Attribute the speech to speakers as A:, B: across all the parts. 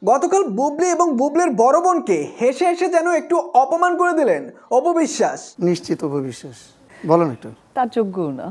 A: গতকাল বুবলি এবং বুবলির বড় বোনকে হেসে হেসে যেন একটু অপমান করে দিলেন অপবিশ্বাস।
B: নিশ্চিত অপবিশ্বাস, বলেন একটু।
C: তার যোগ্য না।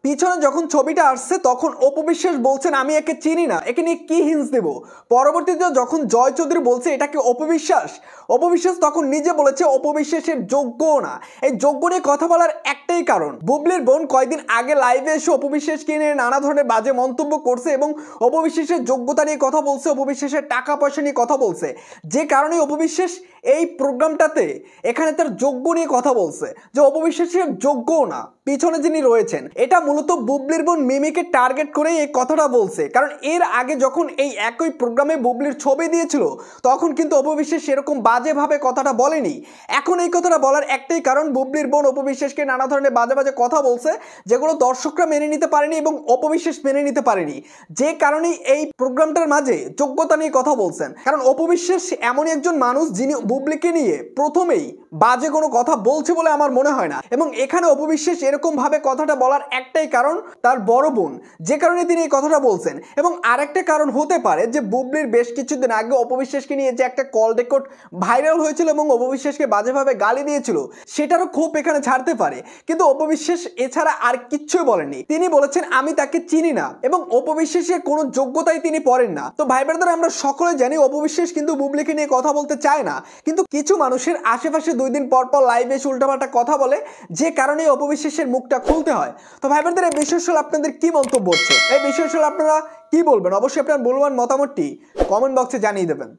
A: পিছনে যখন ছবিটা আসছে তখন অপবিশ্বাস বলছেন আমি একে চিনি না, একে নিয়ে কি হিন্স দেব। পরবর্তীতে যখন জয় চৌধুরী বলছে এটাকে অপবিশ্বাস, অপবিশ্বাস তখন নিজে বলেছে অপবিশ্বাসের যোগ্য না। এই যোগ্য নিয়ে কথা বলার একটাই কারণ, বুবলির বোন কয়েকদিন আগে লাইভে এসে অপবিশ্বাসকে নিয়ে নানা ধরনের বাজে মন্তব্য করছে এবং অপবিশ্বাসের যোগ্যতা নিয়ে কথা বলছে, অপবিশ্বাসের টাকা পয়সা নিয়ে কথা বলছে, যে কারণে অপবিশ্বাস এই প্রোগ্রামটাতে এখানে তার যোগ্য নিয়ে কথা বলছে যে অপবিশ্বাসের যোগ্য না পিছনে যিনি রয়েছেন। এটা মূলত বুবলির বোন মিমিকে টার্গেট করে এই কথাটা বলছে, কারণ এর আগে যখন এই একই প্রোগ্রামে বুবলির ছবি দিয়েছিল তখন কিন্তু অপবিশ্বাস সেরকম বাজেভাবে কথাটা বলেনি। এখন এই কথাটা বলার একটাই কারণ, বুবলির বোন অপবিশ্বাসকে নানা ধরনের বাজে বাজে কথা বলছে যেগুলো দর্শকরা মেনে নিতে পারেনি এবং অপবিশ্বাস মেনে নিতে পারেনি, যে কারণেই এই প্রোগ্রামটার মাঝে যোগ্যতা নিয়ে কথা বলছেন। কারণ অপবিশ্বাস এমনই একজন মানুষ যিনি বুবলিকে নিয়ে প্রথমেই বাজে কোনো কথা বলছে বলে আমার মনে হয় না, এবং এখানে অপবিশ্বাস এরকম ভাবে কথাটা বলার একটাই কারণ তার বড় বোন, যে কারণে তিনি এই কথাটা বলছেন। এবং আরেকটা কারণ হতে পারে যে বুবলির বেশ কিছুদিন আগে অপবিশ্বাসকে নিয়ে যে একটা কল রেকর্ড ভাইরাল হয়েছিল এবং অপবিশ্বাসকে বাজেভাবে গালি দিয়েছিল, সেটারও ক্ষোভ এখানে ছাড়তে পারে। কিন্তু অপবিশ্বাস এছাড়া আর কিচ্ছুই বলেননি, তিনি বলেছেন আমি তাকে চিনি না এবং অপবিশ্বাসের কোনো যোগ্যতাই তিনি পড়েন না। তো ভাই ব্রাদার, আমরা সকলে জানি অপবিশ্বাস কিন্তু বুবলিকে নিয়ে কথা বলতে চায় না, কিন্তু কিছু মানুষের আশেপাশে 2 দিন পর পর লাইভে এসে উল্টাপাল্টা কথা বলে, যে কারণে অপবিশ্বাসের মুখটা খুলতে হয়। তো ভাই ব্রাদার, এই বিষয় আসলে আপনাদের কি মন্তব্য হচ্ছে, এই বিষয় আসলে আপনারা কি বলবেন? অবশ্যই আপনার মূল্যবান মতামতটি কমেন্ট বক্সে জানিয়ে দেবেন।